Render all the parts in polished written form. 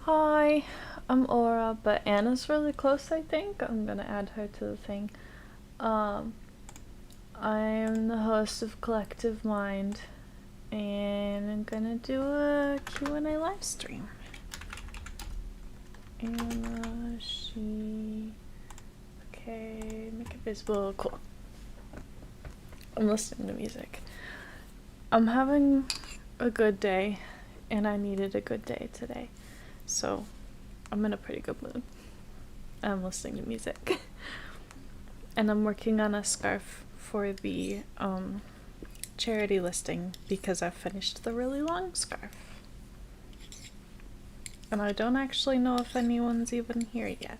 Hi, I'm Aura, but Anna's really close, I think. I'm gonna add her to the thing. Um, I'm the host of Collective Mind, and I'm gonna do a Q&A live stream. Anna, okay, make it visible, cool. I'm listening to music. I'm having a good day, and I needed a good day today, so I'm in a pretty good mood. I'm listening to music. And I'm working on a scarf for the charity listing because I finished the really long scarf. And I don't actually know if anyone's even here yet.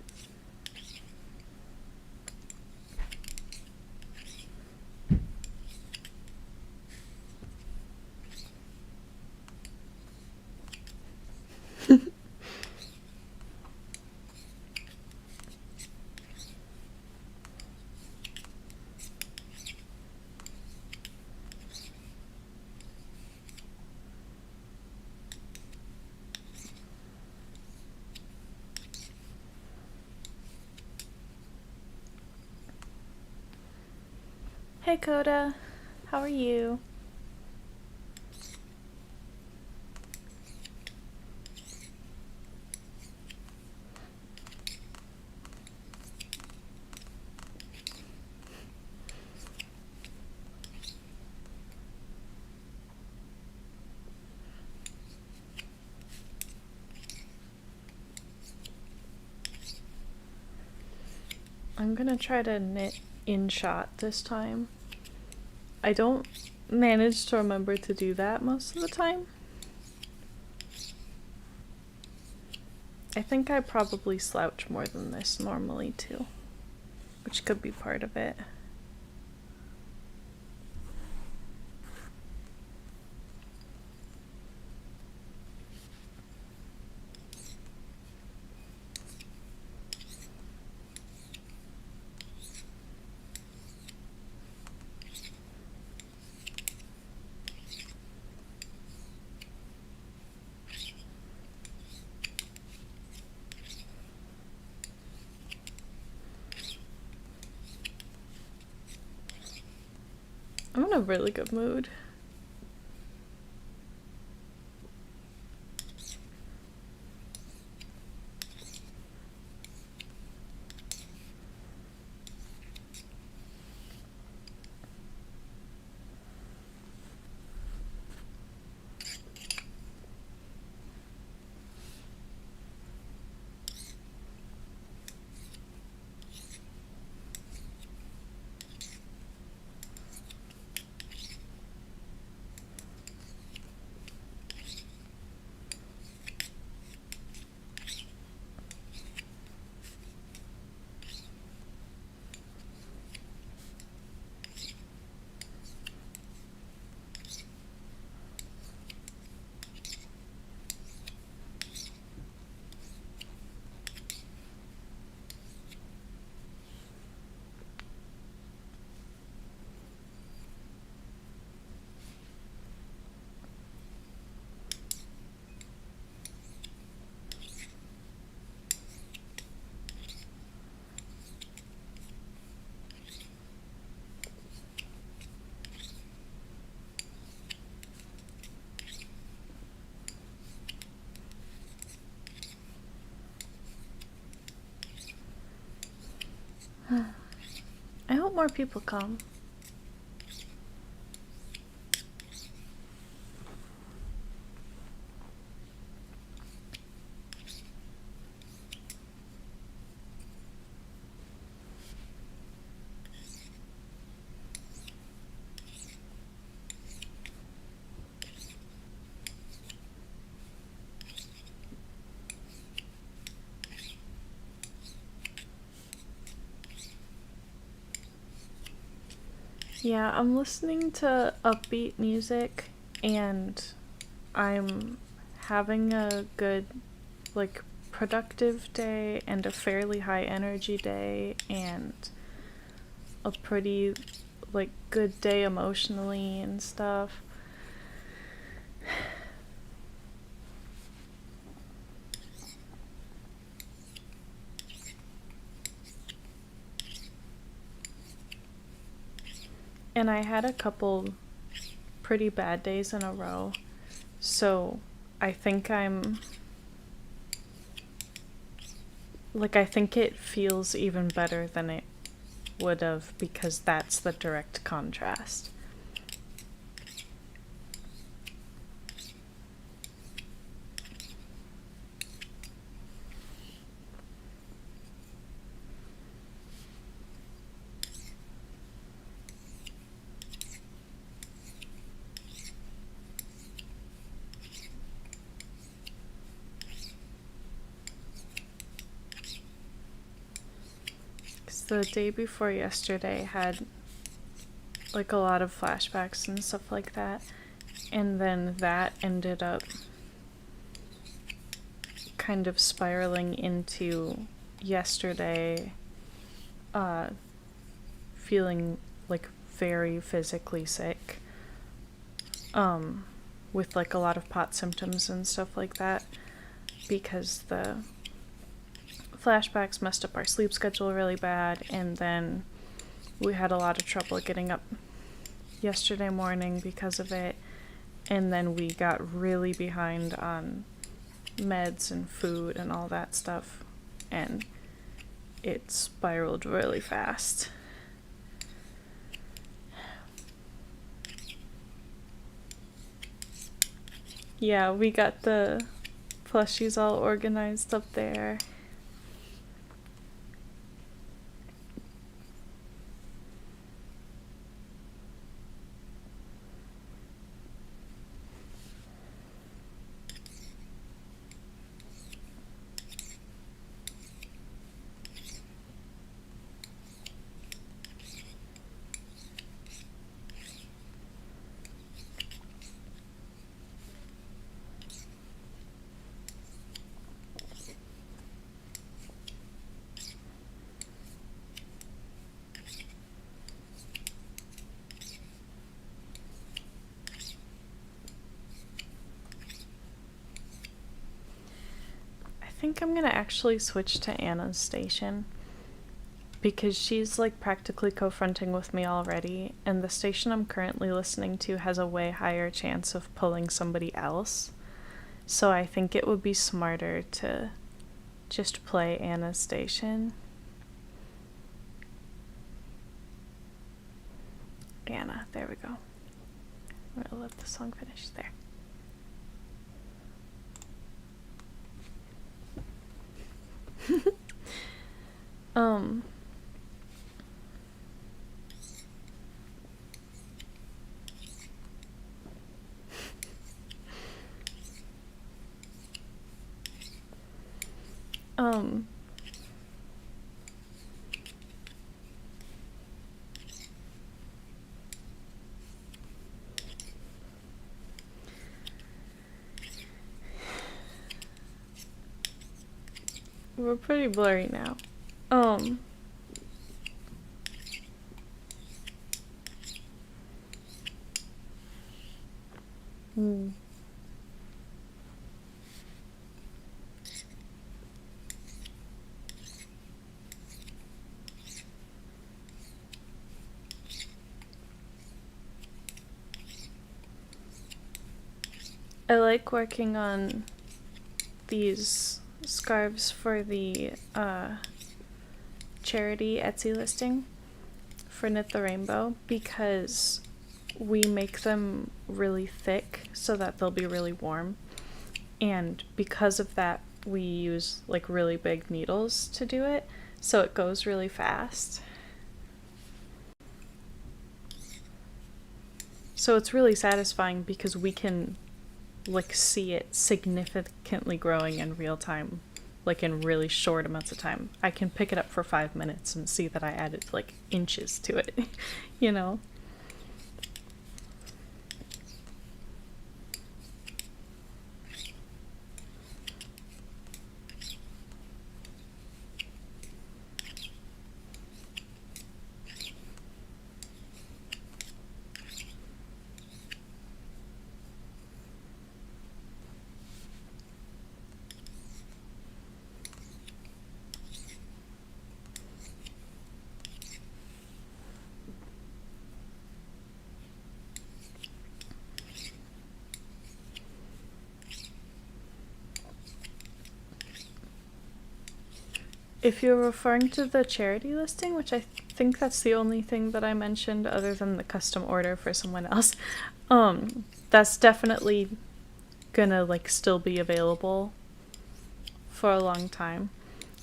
Hey Coda, how are you? I'm gonna try to knit in shot this time. I don't manage to remember to do that most of the time. I think I probably slouch more than this normally too, which could be part of it. I'm in a really good mood. I hope more people come. Yeah, I'm listening to upbeat music and I'm having a good, like, productive day and a fairly high energy day and a pretty, like, good day emotionally and stuff. And I had a couple pretty bad days in a row. So I think I think it feels even better than it would have because that's the direct contrast. The day before yesterday had like a lot of flashbacks and stuff like that, and then that ended up kind of spiraling into yesterday feeling like very physically sick, with like a lot of pot symptoms and stuff like that, because the flashbacks messed up our sleep schedule really bad, and then we had a lot of trouble getting up yesterday morning because of it, and then we got really behind on meds and food and all that stuff, and it spiraled really fast. Yeah, we got the plushies all organized up there. I think I'm gonna actually switch to Anna's station because she's like practically co-fronting with me already, and the station I'm currently listening to has a way higher chance of pulling somebody else. So I think it would be smarter to just play Anna's station. Anna, there we go. I'm gonna let the song finish there. um um we're pretty blurry now. Hmm. I like working on these scarves for the charity Etsy listing for Knit the Rainbow because we make them really thick so that they'll be really warm, and because of that we use like really big needles to do it, so it goes really fast. So it's really satisfying because we can like see it significantly growing in real time, like in really short amounts of time. I can pick it up for 5 minutes and see that I added like inches to it, you know? if you're referring to the charity listing, which I think that's the only thing that I mentioned other than the custom order for someone else, that's definitely gonna like still be available for a long time.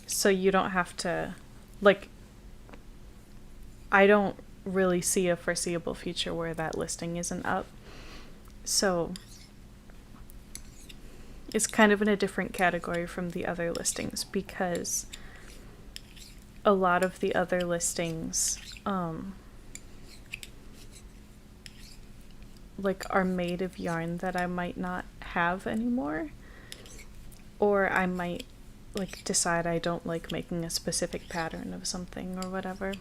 So you don't have to, like, I don't really see a foreseeable future where that listing isn't up. So it's kind of in a different category from the other listings because a lot of the other listings like are made of yarn that I might not have anymore, or I might like decide I don't like making a specific pattern of something or whatever,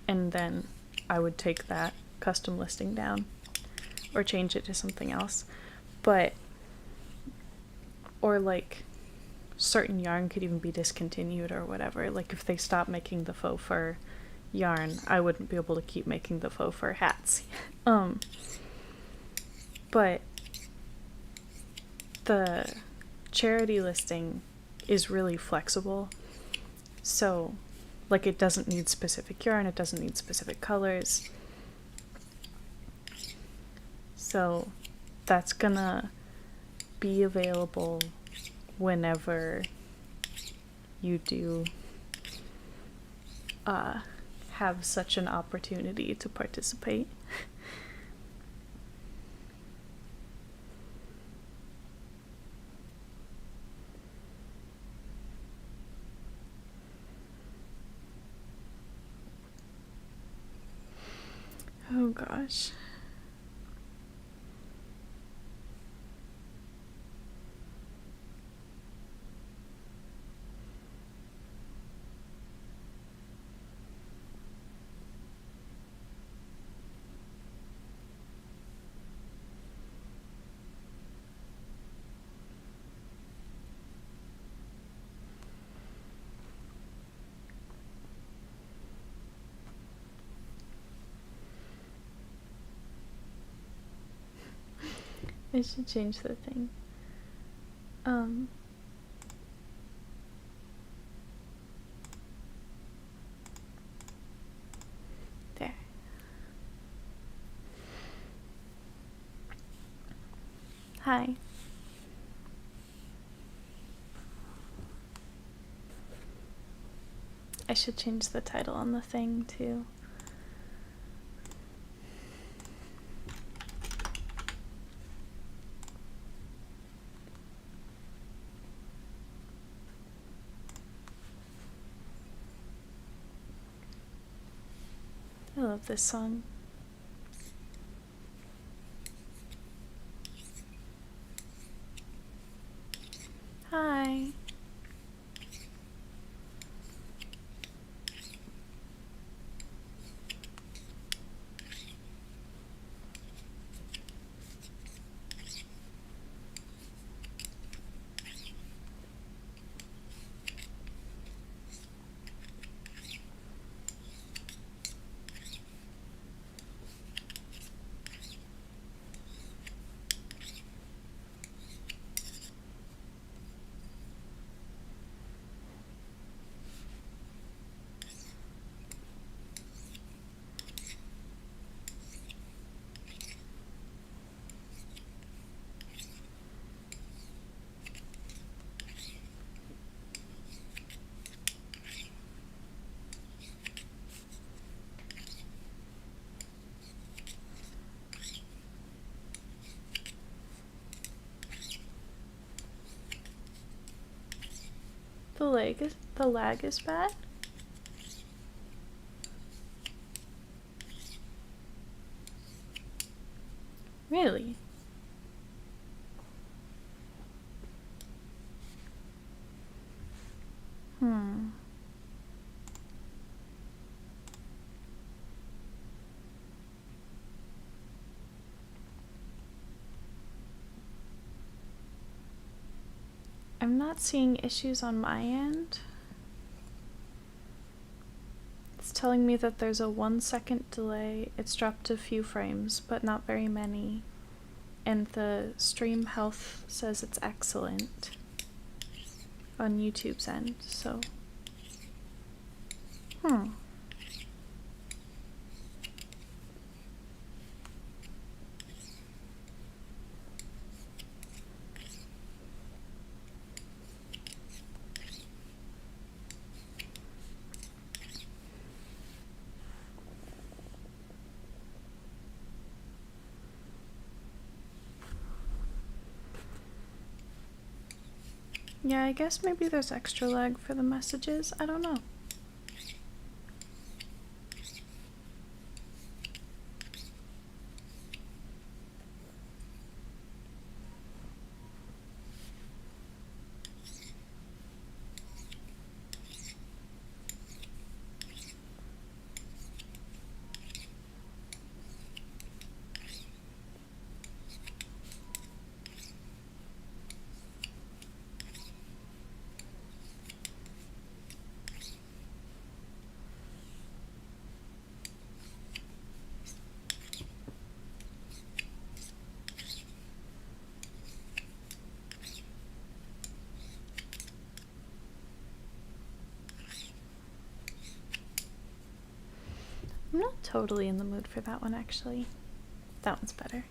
and then I would take that custom listing down or change it to something else. But or like certain yarn could even be discontinued or whatever. Like if they stop making the faux fur yarn, I wouldn't be able to keep making the faux fur hats. But the charity listing is really flexible. So like it doesn't need specific yarn, it doesn't need specific colors. So that's gonna be available whenever you do have such an opportunity to participate. Oh gosh. I should change the thing. There. Hi. I should change the title on the thing too. I love this song. Hi. The lag is bad? Really? I'm not seeing issues on my end. It's telling me that there's a 1-second delay. It's dropped a few frames, but not very many. And the stream health says it's excellent. on YouTube's end, so. Yeah, I guess maybe there's extra lag for the messages. I don't know. I'm not totally in the mood for that one, actually. That one's better.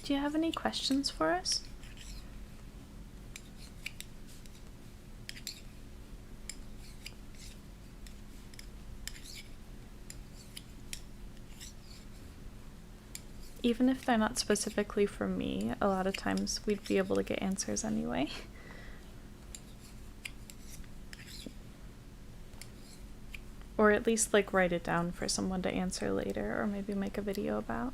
Do you have any questions for us? Even if they're not specifically for me, a lot of times we'd be able to get answers anyway. Or at least like write it down for someone to answer later, or maybe make a video about.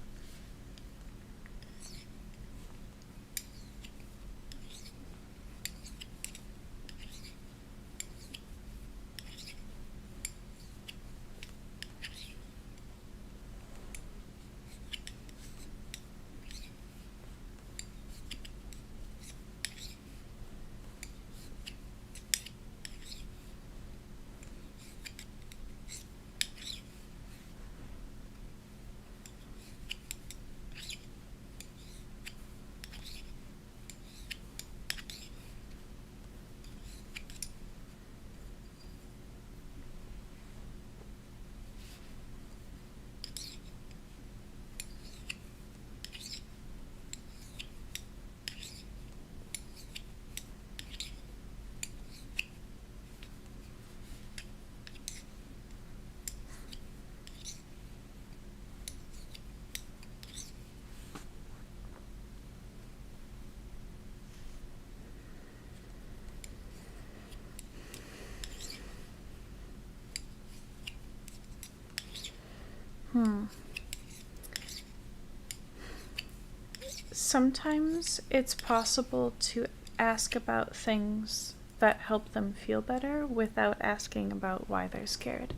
Sometimes it's possible to ask about things that help them feel better without asking about why they're scared.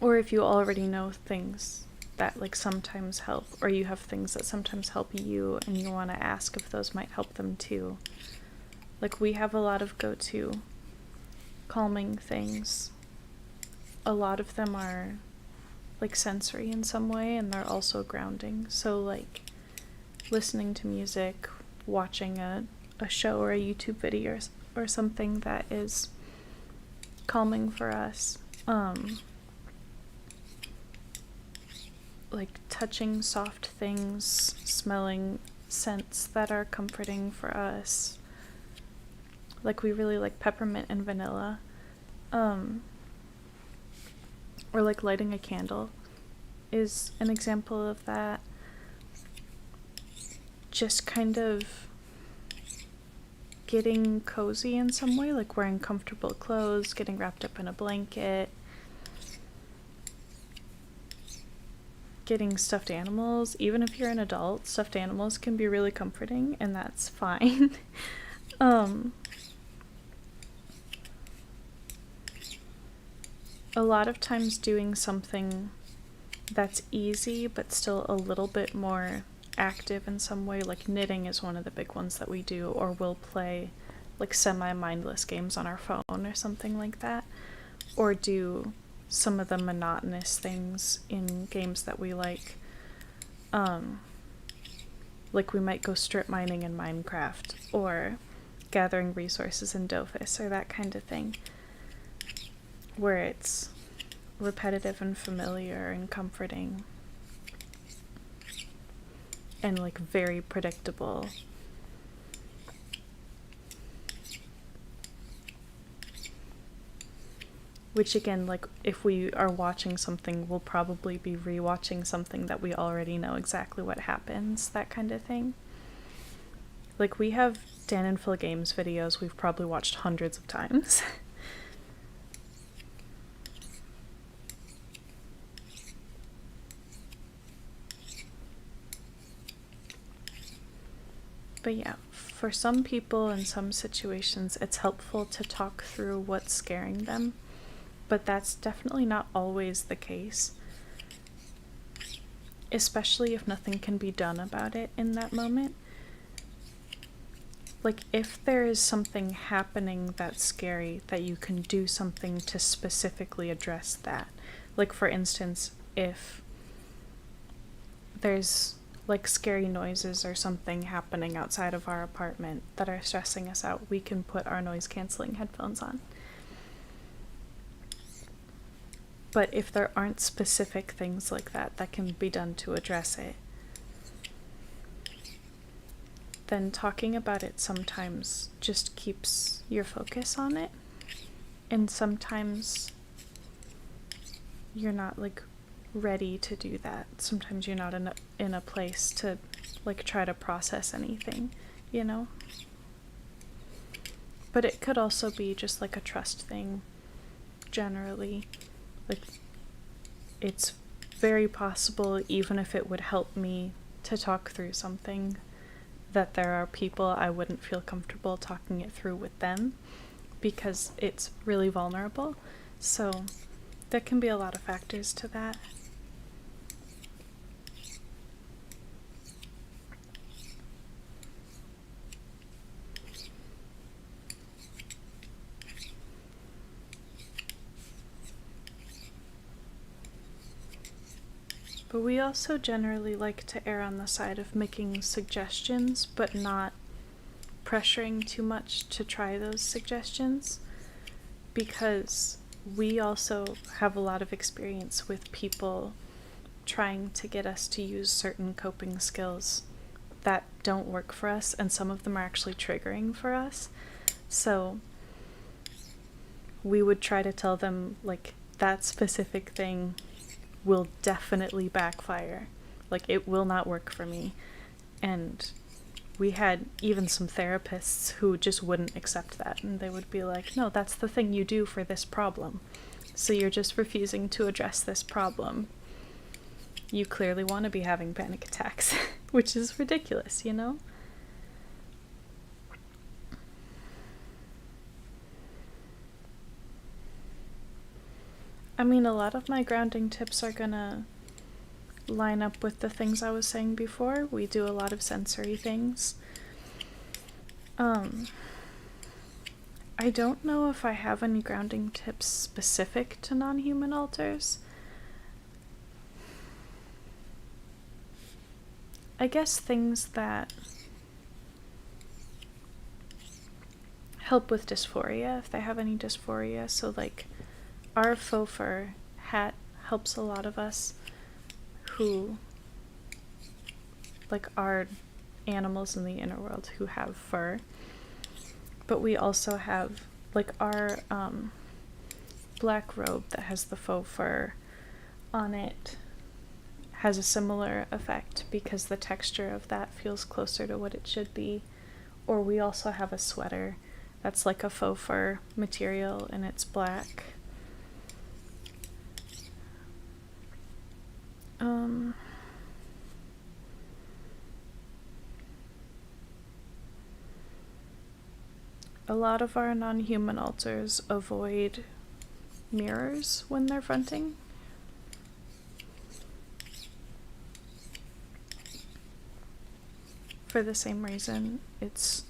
Or if you already know things that like sometimes help, or you have things that sometimes help you and you want to ask if those might help them too. Like we have a lot of go-to calming things. A lot of them are like sensory in some way, and they're also grounding. So like listening to music, watching a show or a YouTube video or something that is calming for us. Like touching soft things, smelling scents that are comforting for us. Like we really like peppermint and vanilla. Or like lighting a candle is an example of that. Just kind of getting cozy in some way, like wearing comfortable clothes, getting wrapped up in a blanket, getting stuffed animals. Even if you're an adult, stuffed animals can be really comforting, and that's fine. A lot of times doing something that's easy but still a little bit more active in some way, like knitting is one of the big ones that we do, or we'll play like semi-mindless games on our phone or something like that, or do some of the monotonous things in games that we like we might go strip mining in Minecraft, or gathering resources in Dofus, or that kind of thing, where it's repetitive and familiar and comforting and like very predictable. Which again, like if we are watching something, we'll probably be rewatching something that we already know exactly what happens, that kind of thing. Like we have Dan and Phil Games videos we've probably watched hundreds of times. But yeah, for some people in some situations, it's helpful to talk through what's scaring them, but that's definitely not always the case, especially if nothing can be done about it in that moment. Like if there is something happening that's scary, that you can do something to specifically address that. Like for instance, if there's like scary noises or something happening outside of our apartment that are stressing us out, we can put our noise canceling headphones on. But if there aren't specific things like that that can be done to address it, then talking about it sometimes just keeps your focus on it. And sometimes you're not like ready to do that. Sometimes you're not in a place to like try to process anything, you know? But it could also be just like a trust thing generally. Like it's very possible, even if it would help me to talk through something, that there are people I wouldn't feel comfortable talking it through with them because it's really vulnerable. So there can be a lot of factors to that. But we also generally like to err on the side of making suggestions, but not pressuring too much to try those suggestions, because we also have a lot of experience with people trying to get us to use certain coping skills that don't work for us, and some of them are actually triggering for us. So we would try to tell them, like, that specific thing will definitely backfire. Like, it will not work for me. And we had even some therapists who just wouldn't accept that, and they would be like, no, that's the thing you do for this problem. So you're just refusing to address this problem. You clearly want to be having panic attacks, which is ridiculous, you know? I mean, a lot of my grounding tips are gonna line up with the things I was saying before. We do a lot of sensory things. I don't know if I have any grounding tips specific to non-human alters. I guess things that help with dysphoria, if they have any dysphoria. So like our faux fur hat helps a lot of us who like are animals in the inner world who have fur. But we also have like our black robe that has the faux fur on it has a similar effect because the texture of that feels closer to what it should be. Or we also have a sweater that's like a faux fur material and it's black. A lot of our non-human alters avoid mirrors when they're fronting. For the same reason, it's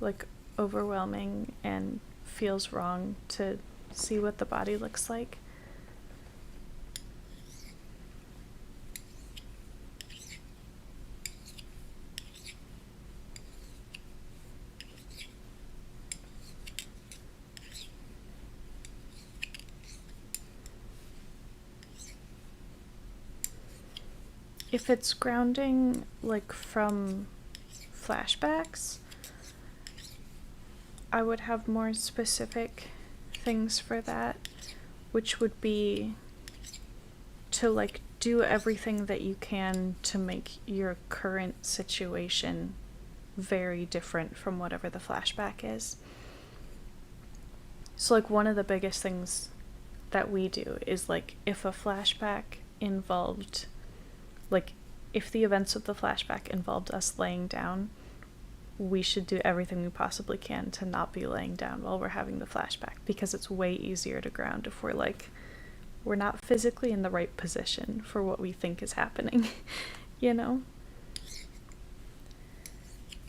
like overwhelming and feels wrong to see what the body looks like. If it's grounding like from flashbacks, I would have more specific things for that, which would be to like do everything that you can to make your current situation very different from whatever the flashback is. So like one of the biggest things that we do is like if a flashback involved, like if the events of the flashback involved us laying down, we should do everything we possibly can to not be laying down while we're having the flashback, because it's way easier to ground if we're not physically in the right position for what we think is happening, you know?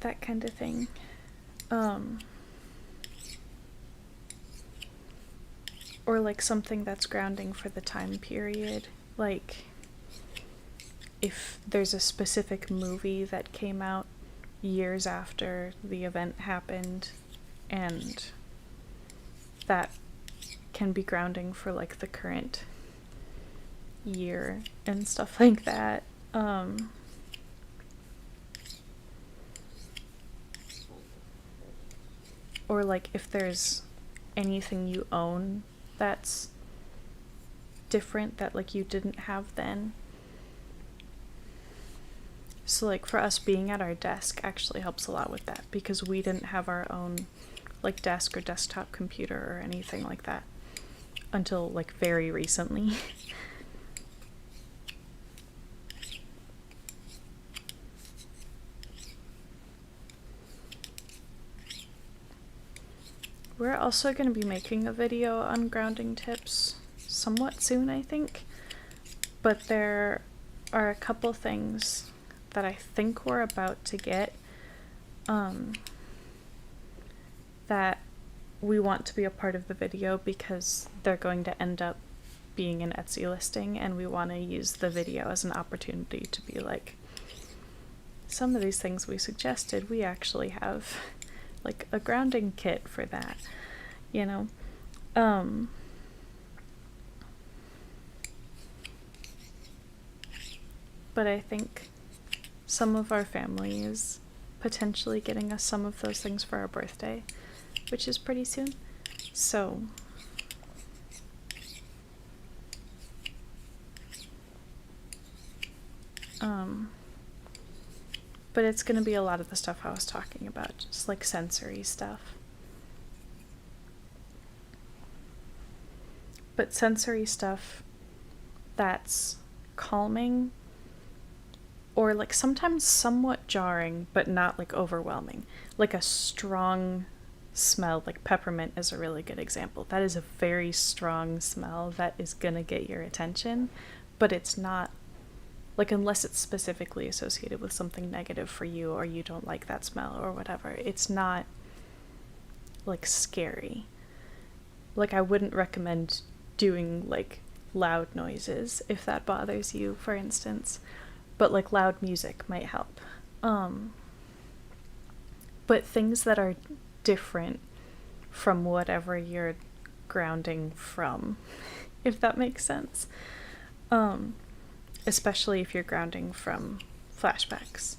That kind of thing. Or like something that's grounding for the time period, like if there's a specific movie that came out years after the event happened, and that can be grounding for like the current year and stuff like that. Or like if there's anything you own that's different that like you didn't have then. So like for us, being at our desk actually helps a lot with that, because we didn't have our own like desk or desktop computer or anything like that until like very recently. We're also going to be making a video on grounding tips somewhat soon, I think. But there are a couple things that I think we're about to get that we want to be a part of the video, because they're going to end up being an Etsy listing, and we want to use the video as an opportunity to be like, some of these things we suggested, we actually have like a grounding kit for that, you know? But I think some of our family is potentially getting us some of those things for our birthday, which is pretty soon. So but it's going to be a lot of the stuff I was talking about, just like sensory stuff. but sensory stuff that's calming or like sometimes somewhat jarring but not like overwhelming, like a strong smell, like peppermint is a really good example. That is a very strong smell that is gonna get your attention, but it's not like, unless it's specifically associated with something negative for you or you don't like that smell or whatever, it's not like scary. Like, I wouldn't recommend doing like loud noises if that bothers you, for instance, but like loud music might help. But things that are different from whatever you're grounding from, if that makes sense. Especially if you're grounding from flashbacks.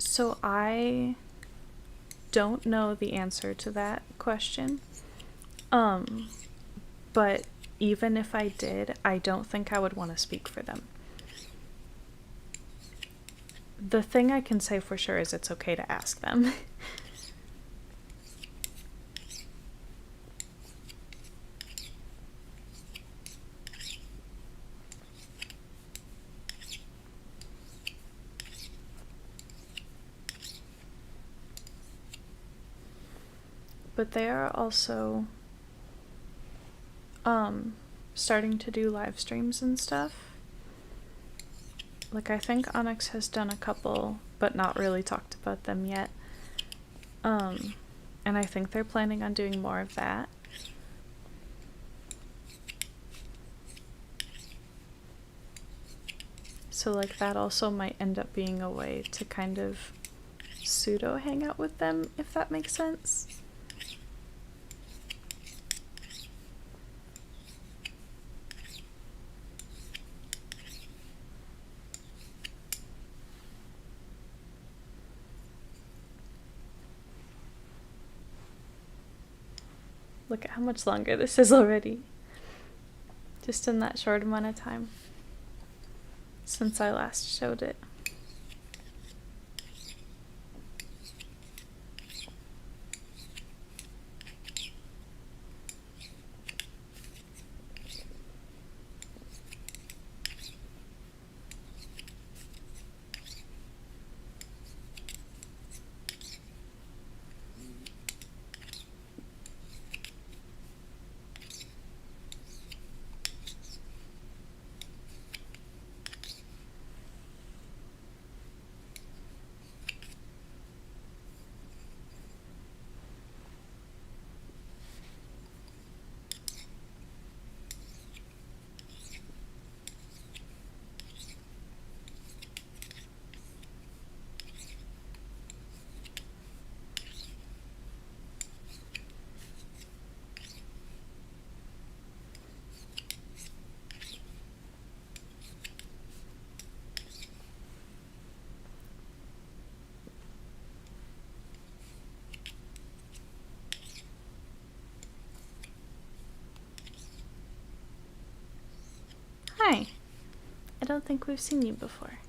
So I don't know the answer to that question. But even if I did, I don't think I would want to speak for them. The thing I can say for sure is it's okay to ask them. But they are also starting to do live streams and stuff. Like, I think Onyx has done a couple, but not really talked about them yet. And I think they're planning on doing more of that. So, like, that also might end up being a way to kind of pseudo hang out with them, if that makes sense. Look at how much longer this is already. Just in that short amount of time since I last showed it. Hi. I don't think we've seen you before.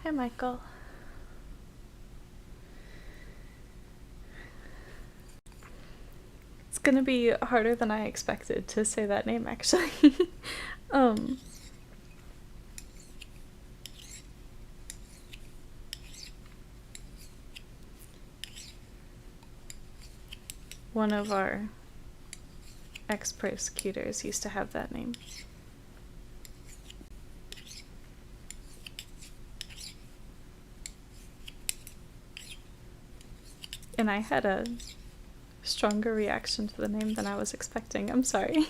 Hi, Michael. It's gonna be harder than I expected to say that name, actually. One of our ex-persecutors used to have that name. And I had a stronger reaction to the name than I was expecting. I'm sorry.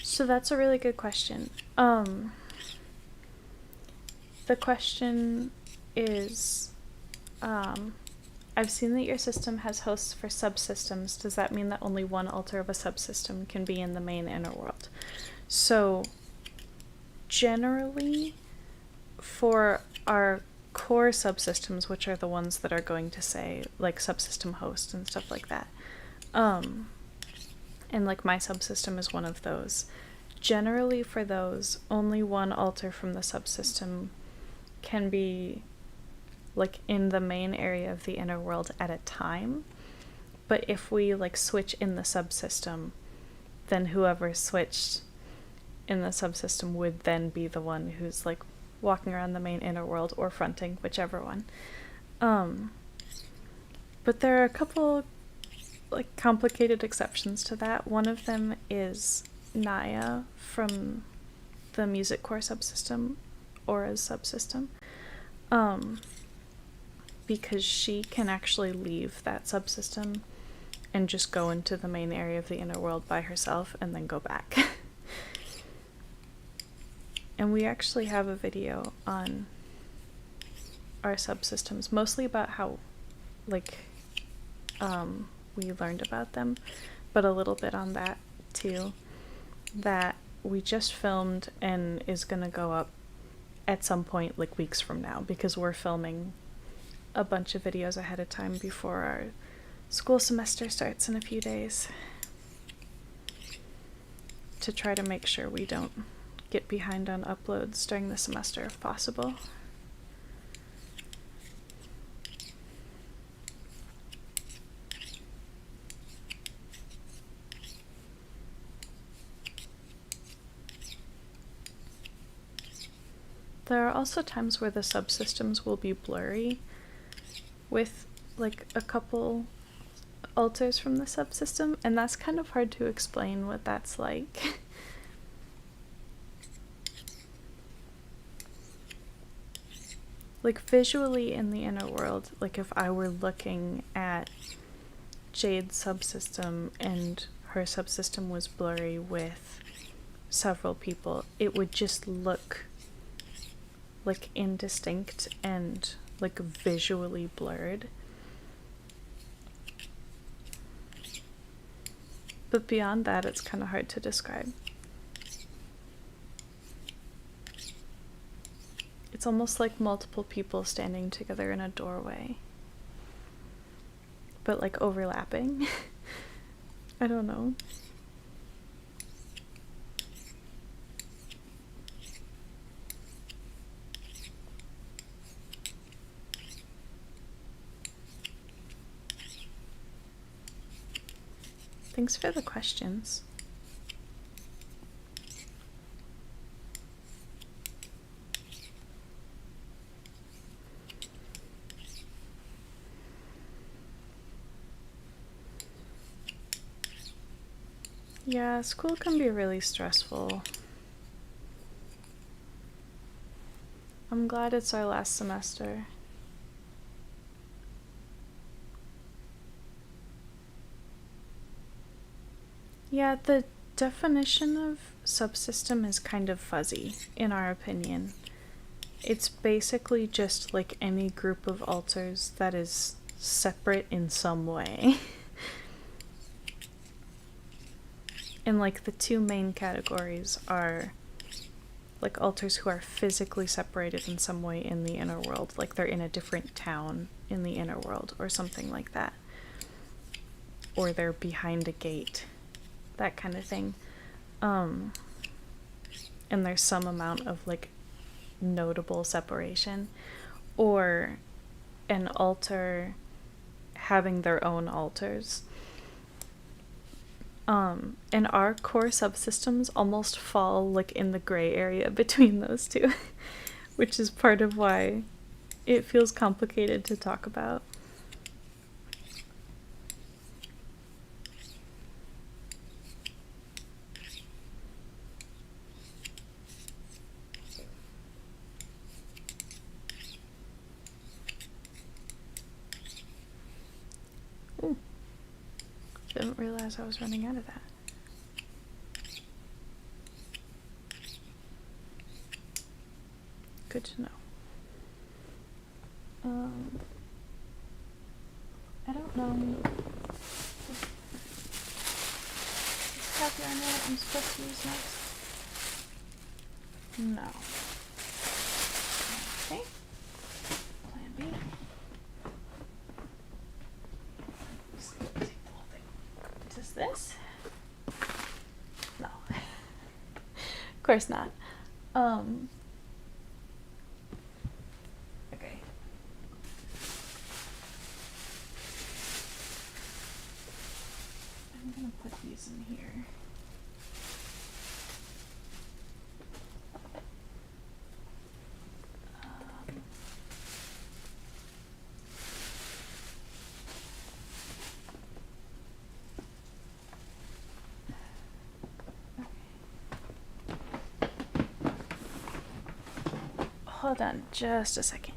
So that's a really good question. The question is, I've seen that your system has hosts for subsystems. Does that mean that only one altar of a subsystem can be in the main inner world? So generally, for our core subsystems, which are the ones that are going to say like subsystem host and stuff like that, and like my subsystem is one of those. Generally for those, only one altar from the subsystem can be like in the main area of the inner world at a time. But if we like switch in the subsystem, then whoever switched in the subsystem would then be the one who's like walking around the main inner world or fronting, whichever one. But there are a couple like complicated exceptions to that. One of them is Naya from the music core subsystem, Aura's subsystem, because she can actually leave that subsystem and just go into the main area of the inner world by herself and then go back. And we actually have a video on our subsystems, mostly about how like we learned about them, but a little bit on that too, that we just filmed and is gonna go up at some point like weeks from now, because we're filming a bunch of videos ahead of time before our school semester starts in a few days, to try to make sure we don't get behind on uploads during the semester if possible. There are also times where the subsystems will be blurry with like a couple altars from the subsystem, and that's kind of hard to explain what that's like. Like visually in the inner world, like if I were looking at Jade's subsystem and her subsystem was blurry with several people, it would just look like indistinct and like visually blurred. But beyond that, it's kind of hard to describe. It's almost like multiple people standing together in a doorway, but like overlapping. I don't know. Thanks for the questions. Yeah, school can be really stressful. I'm glad it's our last semester. Yeah, the definition of subsystem is kind of fuzzy, in our opinion. It's basically just like any group of altars that is separate in some way. And like the two main categories are like altars who are physically separated in some way in the inner world, like they're in a different town in the inner world or something like that. Or they're behind a gate, that kind of thing. And there's some amount of like notable separation. Or an altar having their own altars. And our core subsystems almost fall like in the gray area between those two, which is part of why it feels complicated to talk about. Ooh. Didn't realize I was running out of that. Good to know. I don't know. Is copy I know what I'm supposed to use next? No. Okay. Plan B. Does this? No. Of course not. Okay. I'm gonna put these in here. Hold on just a second.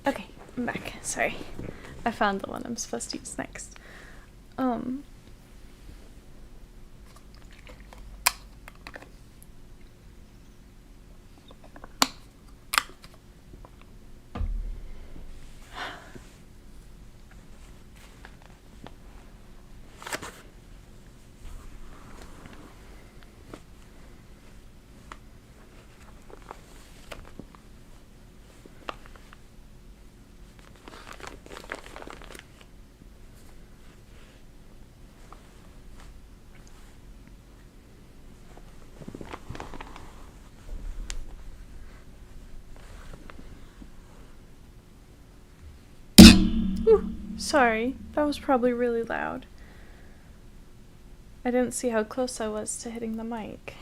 Okay, I'm back. Sorry. I found the one I'm supposed to use next. Ooh, sorry, that was probably really loud. I didn't see how close I was to hitting the mic.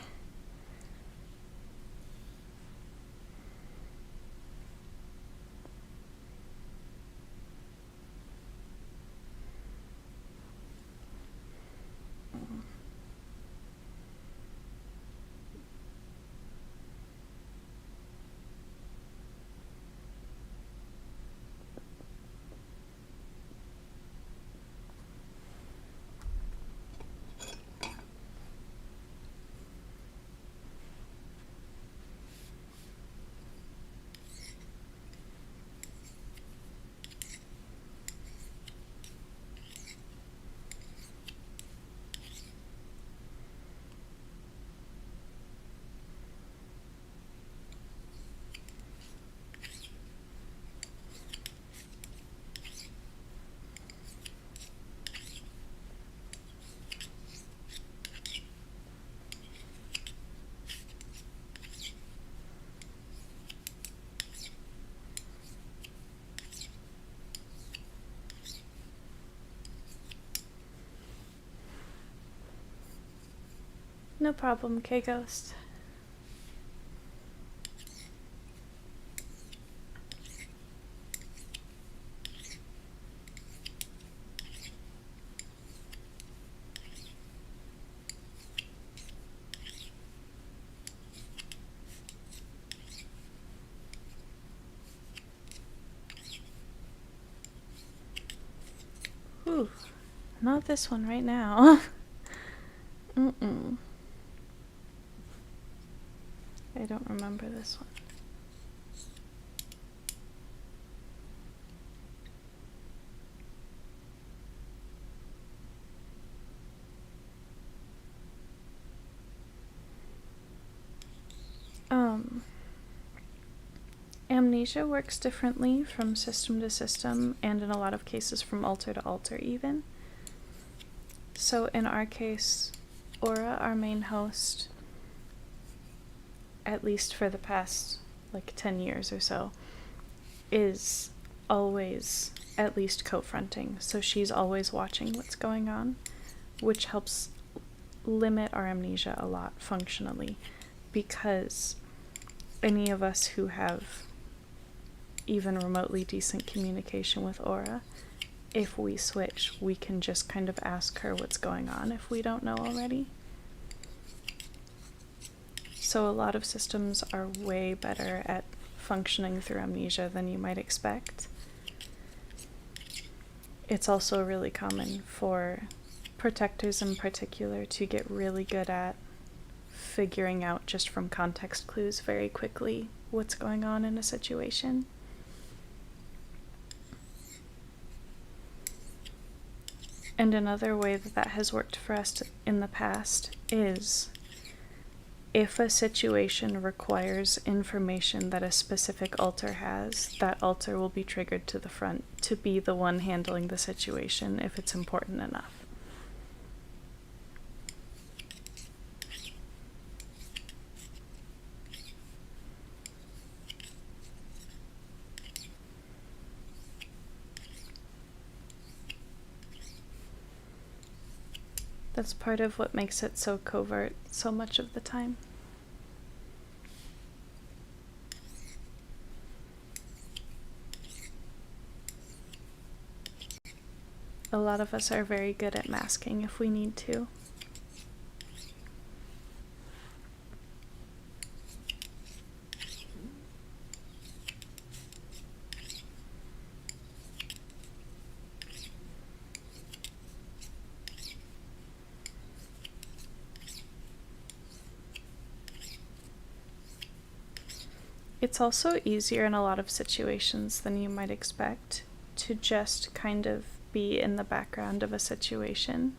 No problem, K-Ghost. Ooh, not this one right now. Mm-mm. I don't remember this one. Amnesia works differently from system to system, and in a lot of cases from altar to altar even. So in our case, Aura, our main host, at least for the past like 10 years or so, is always at least co-fronting. So she's always watching what's going on, which helps limit our amnesia a lot functionally, because any of us who have even remotely decent communication with Aura, if we switch, we can just kind of ask her what's going on if we don't know already. So a lot of systems are way better at functioning through amnesia than you might expect. It's also really common for protectors in particular to get really good at figuring out just from context clues very quickly what's going on in a situation. And another way that has worked for us in the past is if a situation requires information that a specific altar has, that altar will be triggered to the front to be the one handling the situation if it's important enough. That's part of what makes it so covert so much of the time. A lot of us are very good at masking if we need to. It's also easier in a lot of situations than you might expect to just kind of be in the background of a situation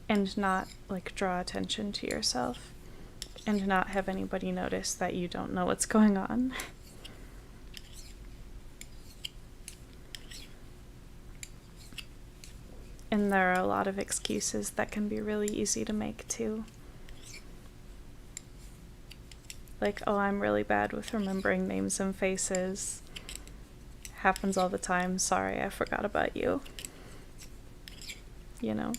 and not like draw attention to yourself and not have anybody notice that you don't know what's going on. And there are a lot of excuses that can be really easy to make too. Like, oh, I'm really bad with remembering names and faces. Happens all the time. Sorry, I forgot about you. You know?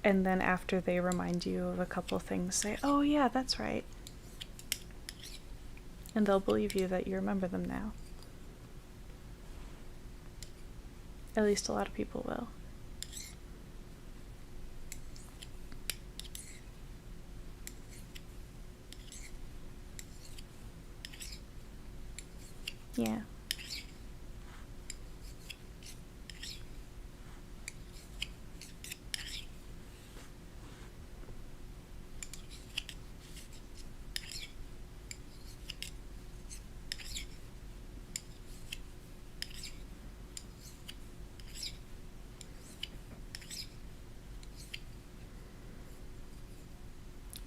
And then after they remind you of a couple things, say, oh yeah, that's right. And they'll believe you that you remember them now. At least a lot of people will. Yeah.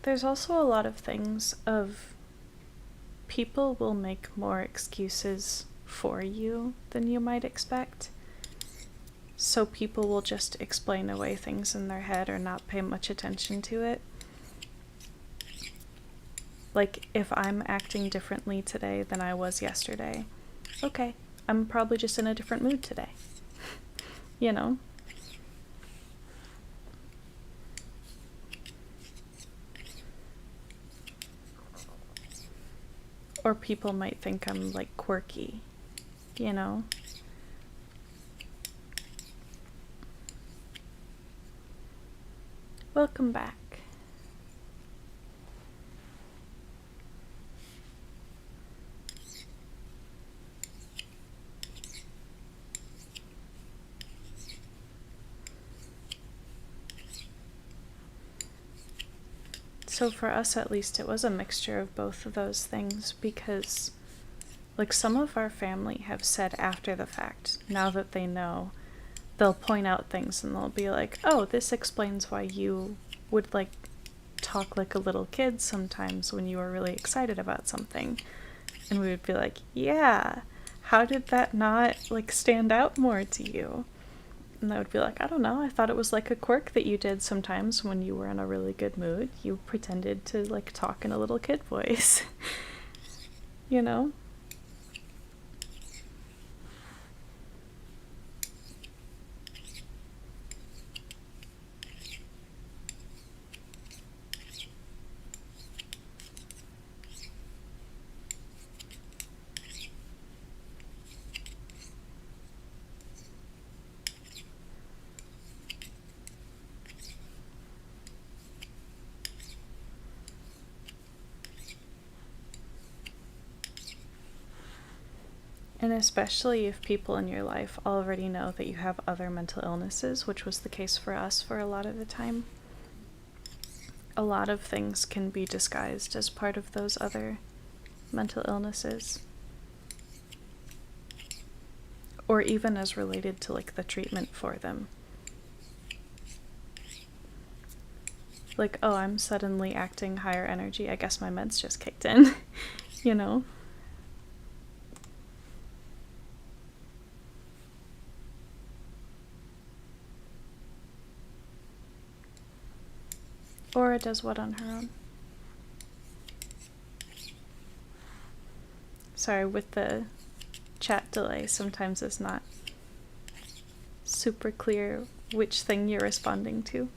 There's also a lot of things of people will make more excuses for you than you might expect. So people will just explain away things in their head or not pay much attention to it. Like, if I'm acting differently today than I was yesterday, okay, I'm probably just in a different mood today. You know? Or people might think I'm like quirky, you know? Welcome back. So for us, at least, it was a mixture of both of those things, because like some of our family have said after the fact, now that they know, they'll point out things and they'll be like, oh, this explains why you would like talk like a little kid sometimes when you were really excited about something. And we would be like, yeah, how did that not like stand out more to you? And I would be like, I don't know, I thought it was like a quirk that you did sometimes when you were in a really good mood. You pretended to like talk in a little kid voice. You know? And especially if people in your life already know that you have other mental illnesses, which was the case for us for a lot of the time. A lot of things can be disguised as part of those other mental illnesses. Or even as related to like the treatment for them. Like, oh, I'm suddenly acting higher energy. I guess my meds just kicked in, you know? Aura does what on her own? Sorry, with the chat delay, sometimes it's not super clear which thing you're responding to.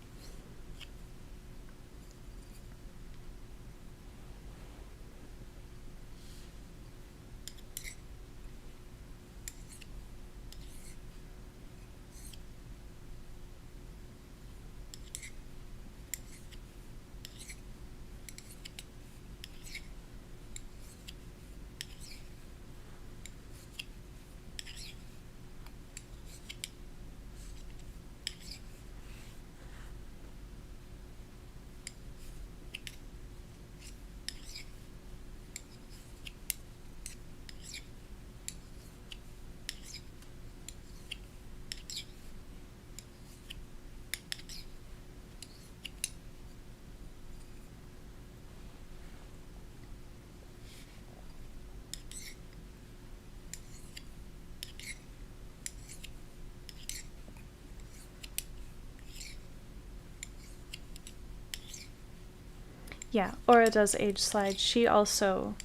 Yeah, Aura does age slide. She also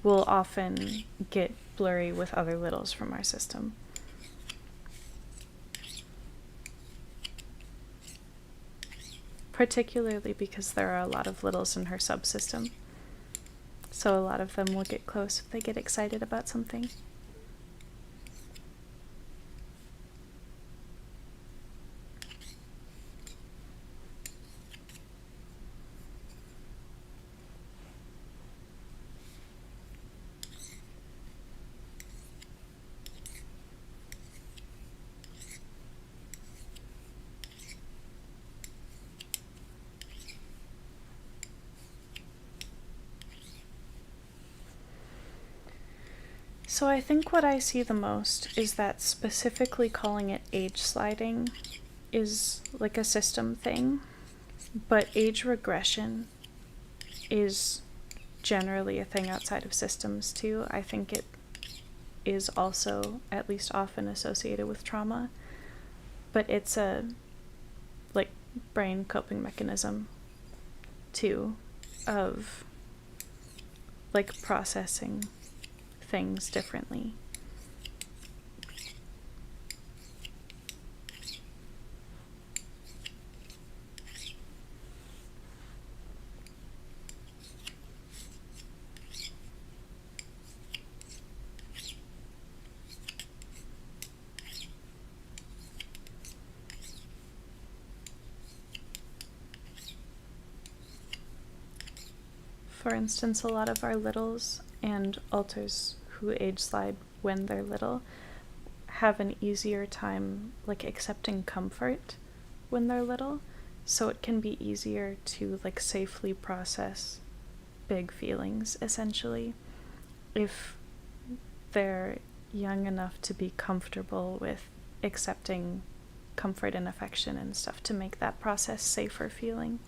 will often get blurry with other littles from our system. Particularly because there are a lot of littles in her subsystem. So a lot of them will get close if they get excited about something. So I think what I see the most is that specifically calling it age sliding is like a system thing, but age regression is generally a thing outside of systems too. I think it is also at least often associated with trauma, but it's a like brain coping mechanism too of like processing things differently. for instance, a lot of our littles and alters who age slide when they're little have an easier time like accepting comfort when they're little, so it can be easier to like safely process big feelings essentially if they're young enough to be comfortable with accepting comfort and affection and stuff, to make that process safer feeling.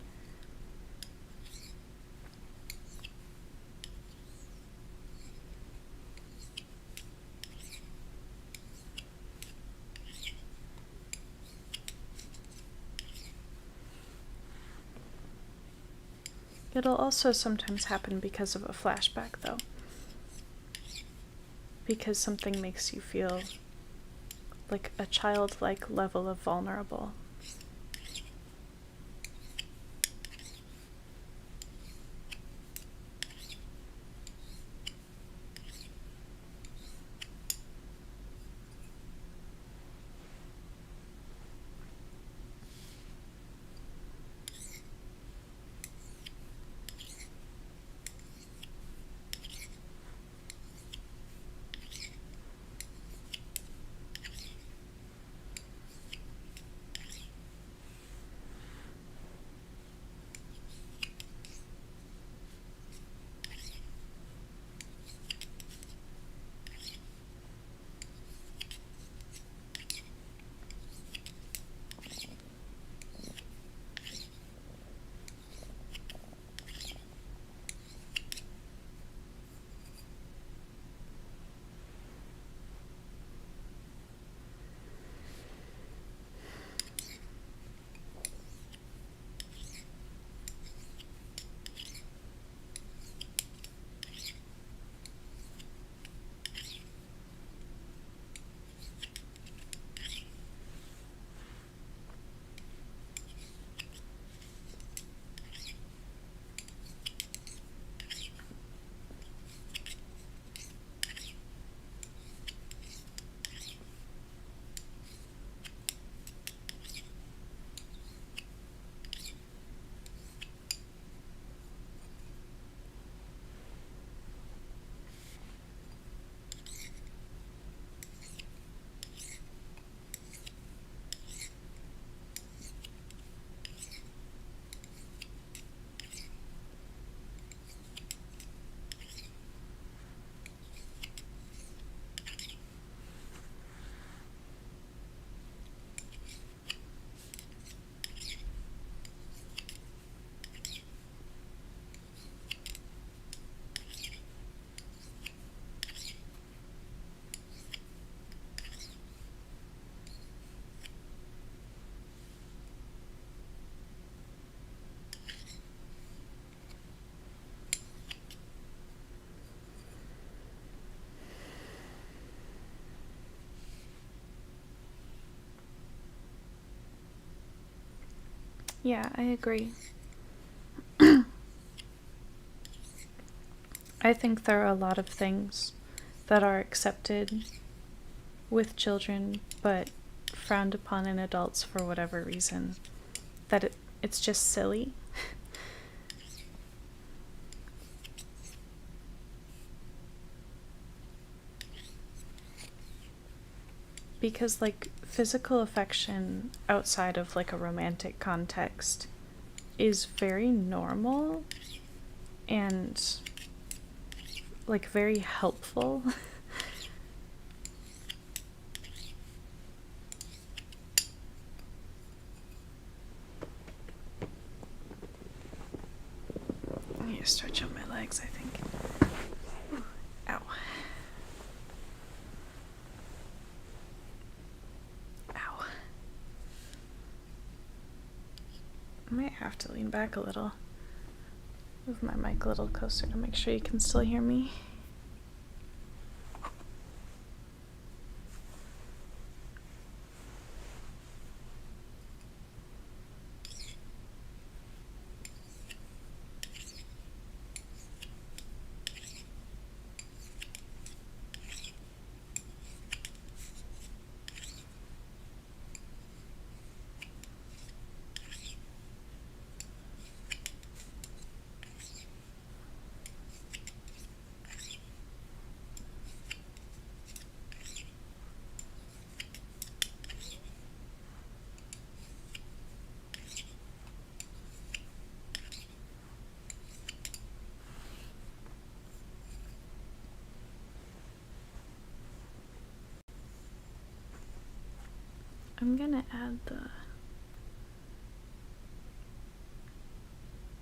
It'll also sometimes happen because of a flashback, though. Because something makes you feel like a childlike level of vulnerable. Yeah, I agree. I think there are a lot of things that are accepted with children but frowned upon in adults for whatever reason. That it's just silly. Because like physical affection outside of like a romantic context is very normal and like very helpful. I need to stretch out my legs, I think. Ooh. Ow. Ow. I might have to lean back a little. Move my mic a little closer to make sure you can still hear me. I'm gonna add the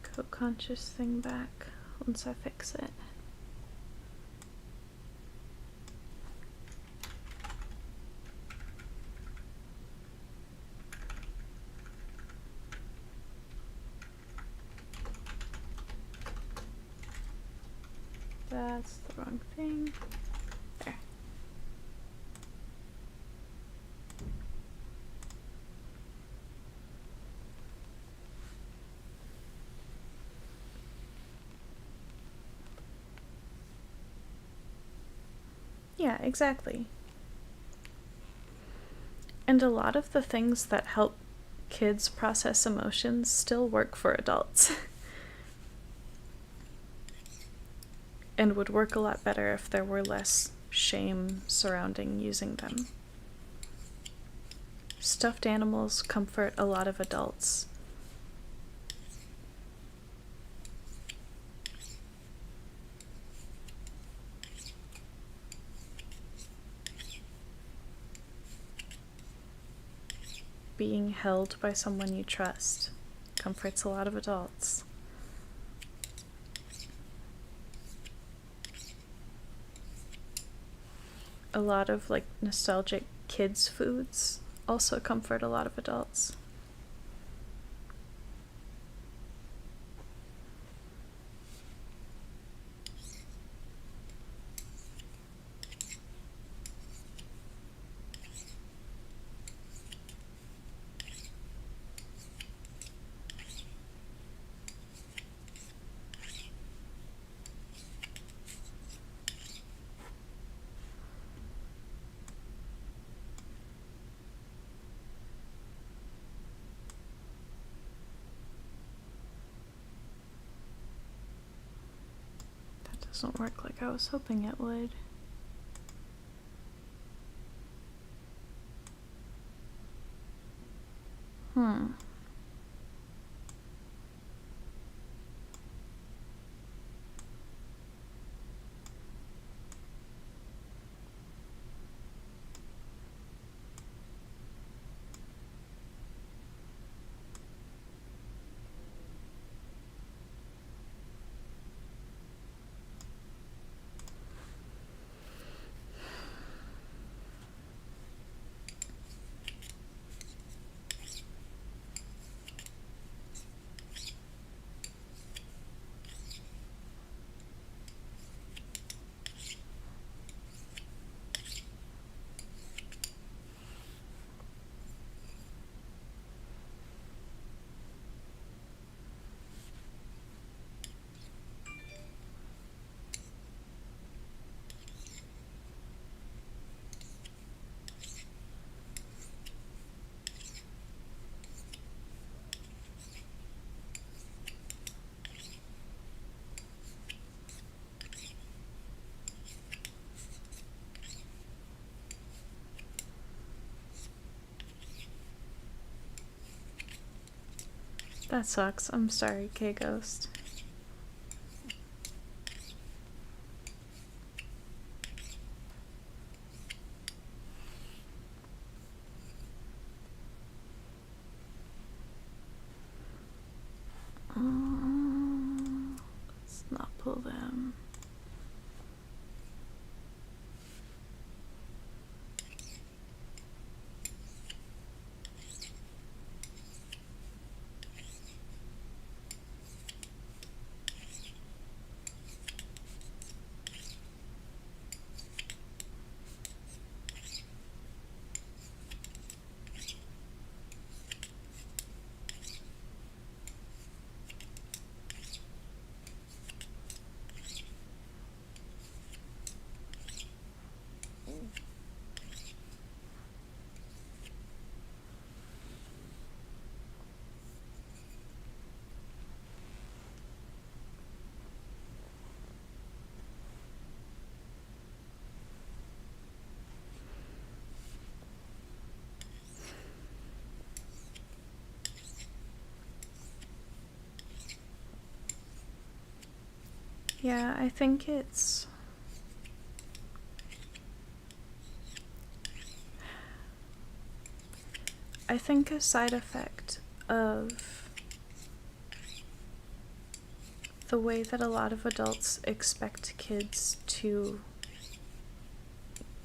co-conscious thing back once I fix it. That's the wrong thing. There. Yeah, exactly. And a lot of the things that help kids process emotions still work for adults. And would work a lot better if there were less shame surrounding using them. Stuffed animals comfort a lot of adults. Being held by someone you trust comforts a lot of adults. A lot of like nostalgic kids' foods also comfort a lot of adults. Doesn't work like I was hoping it would. That sucks. I'm sorry, K-Ghost. Let's not pull them. Yeah, I think it's... I think a side effect of the way that a lot of adults expect kids to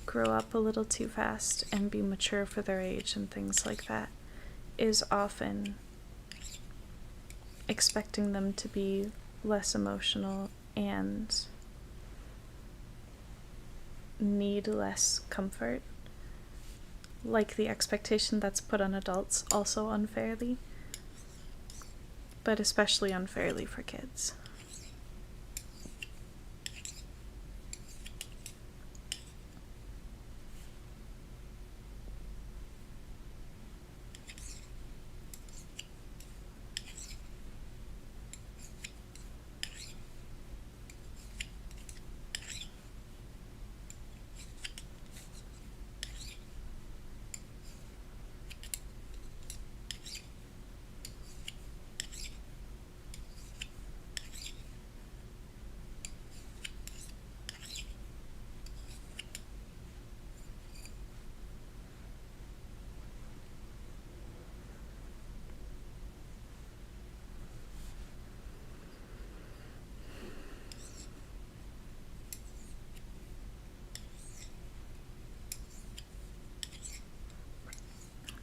grow up a little too fast and be mature for their age and things like that is often expecting them to be less emotional and need less comfort. Like the expectation that's put on adults also unfairly, but especially unfairly for kids.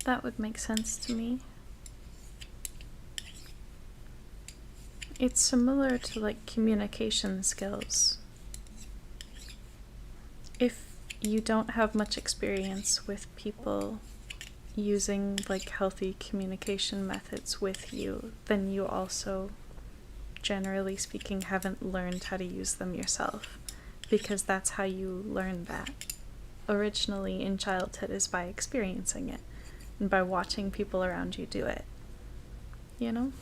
That would make sense to me. It's similar to like communication skills. If you don't have much experience with people using like healthy communication methods with you, then you also, generally speaking, haven't learned how to use them yourself, because that's how you learn that originally in childhood, is by experiencing it and by watching people around you do it, you know?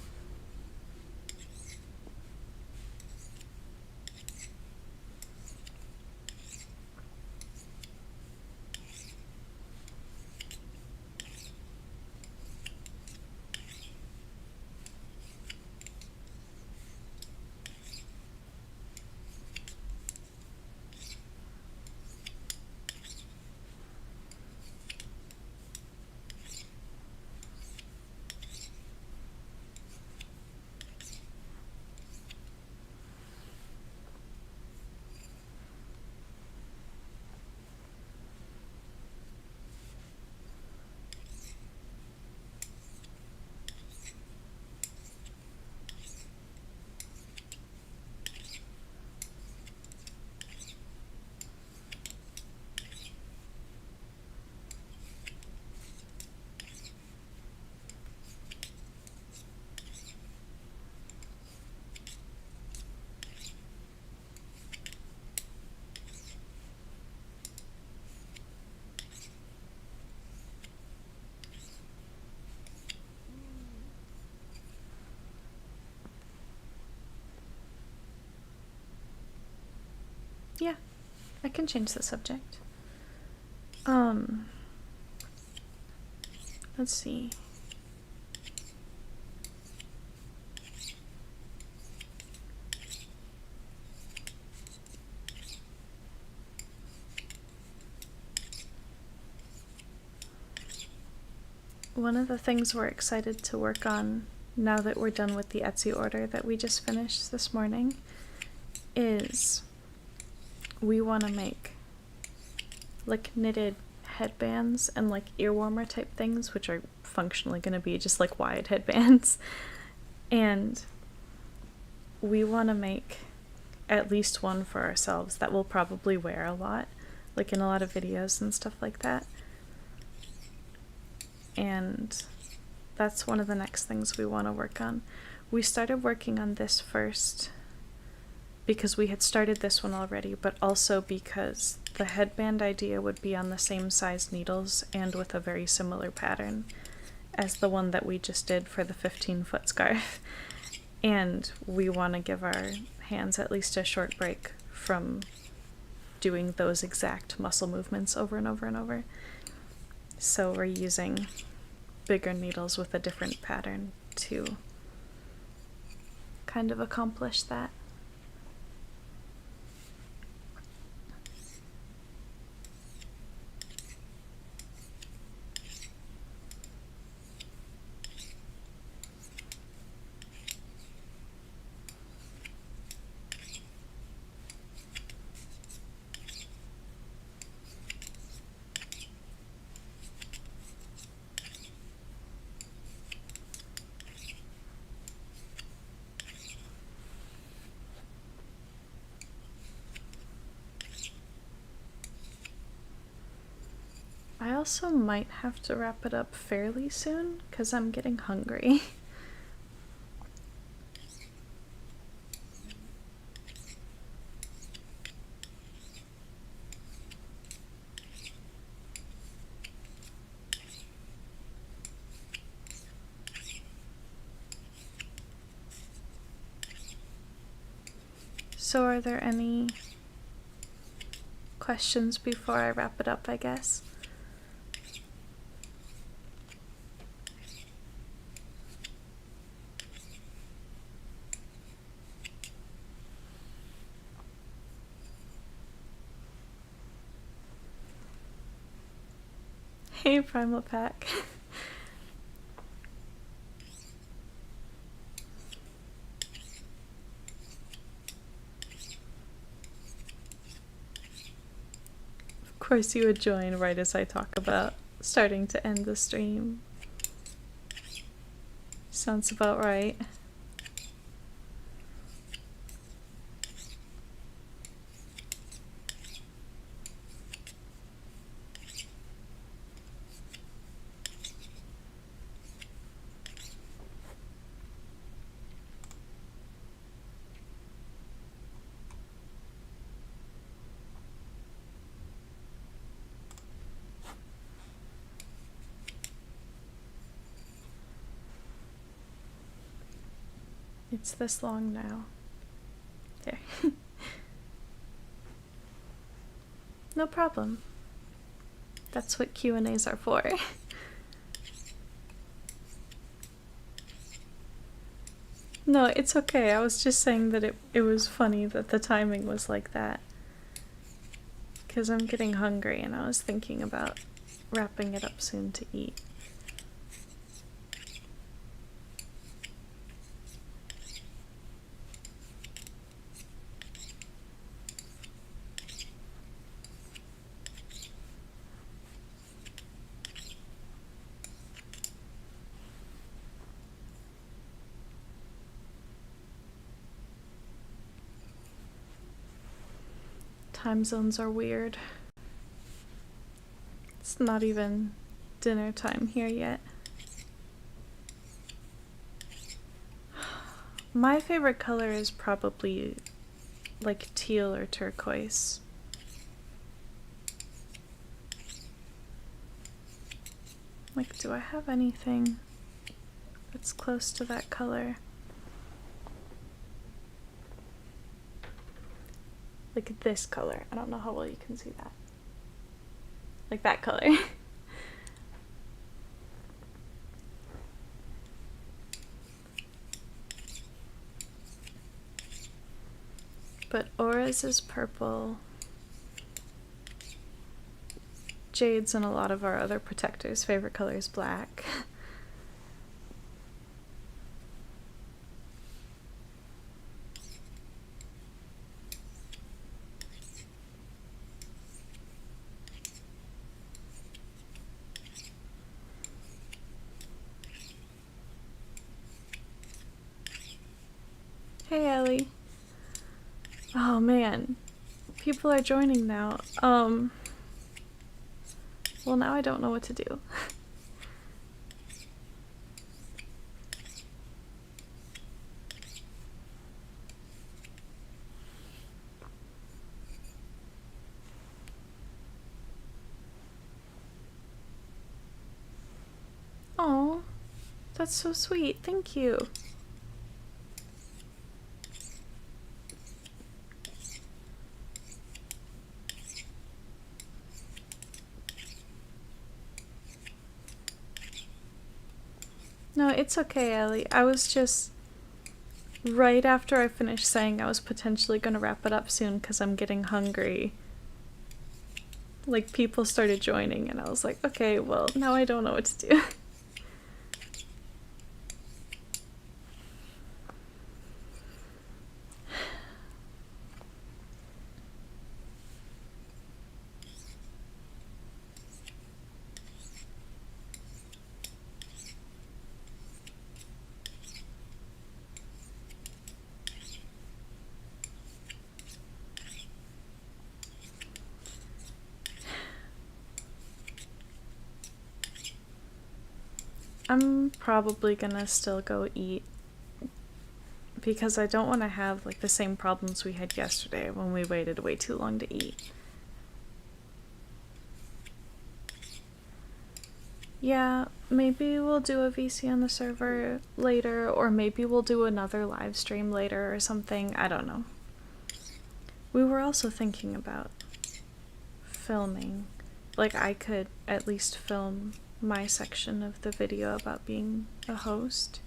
Yeah, I can change the subject. Let's see. One of the things we're excited to work on now that we're done with the Etsy order that we just finished this morning is we want to make like knitted headbands and like ear warmer type things, which are functionally going to be just like wide headbands. And we want to make at least one for ourselves that we'll probably wear a lot, like in a lot of videos and stuff like that. And that's one of the next things we want to work on. We started working on this first because we had started this one already, but also because the headband idea would be on the same size needles and with a very similar pattern as the one that we just did for the 15-foot scarf. And we want to give our hands at least a short break from doing those exact muscle movements over and over and over. So we're using bigger needles with a different pattern to kind of accomplish that. also might have to wrap it up fairly soon because I'm getting hungry. So are there any questions before I wrap it up, I guess? Hey, Primal Pack. Of course you would join right as I talk about starting to end the stream. Sounds about right. It's this long now. There. No problem. That's what Q&As are for. No, it's okay. I was just saying that it was funny that the timing was like that. Because I'm getting hungry and I was thinking about wrapping it up soon to eat. Time zones are weird. It's not even dinner time here yet. My favorite color is probably like teal or turquoise. Like, do I have anything that's close to that color? Like this color. I don't know how well you can see that. Like that color. But Aura's is purple. Jade's and a lot of our other protectors' favorite color is black. Hey, Ellie. Oh man, people are joining now. Well, now I don't know what to do. Oh, that's so sweet. Thank you. No, it's okay, Ellie. I was just... Right after I finished saying I was potentially gonna wrap it up soon because I'm getting hungry, like, people started joining and I was like, okay, well, now I don't know what to do. I'm probably gonna still go eat because I don't want to have like the same problems we had yesterday when we waited way too long to eat. Yeah, maybe we'll do a VC on the server later, or maybe we'll do another live stream later or something. I don't know. We were also thinking about filming. Like, I could at least film my section of the video about being a host.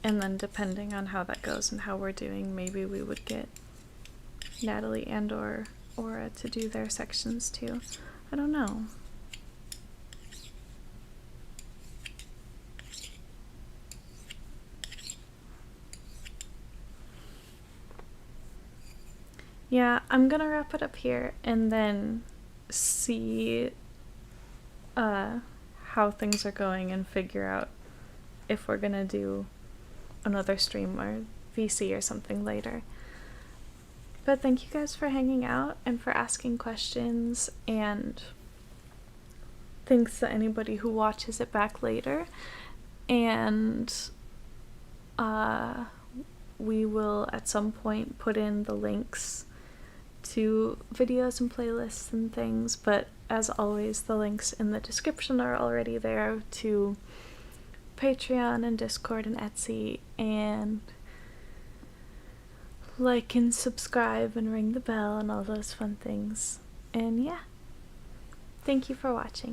And then depending on how that goes and how we're doing, maybe we would get Natalie and or Aura to do their sections too. I don't know. Yeah, I'm gonna wrap it up here and then see how things are going and figure out if we're gonna do another stream or VC or something later. But thank you guys for hanging out and for asking questions, and thanks to anybody who watches it back later. And we will at some point put in the links to videos and playlists and things, but as always, the links in the description are already there to Patreon and Discord and Etsy, and like and subscribe and ring the bell and all those fun things. And yeah, thank you for watching.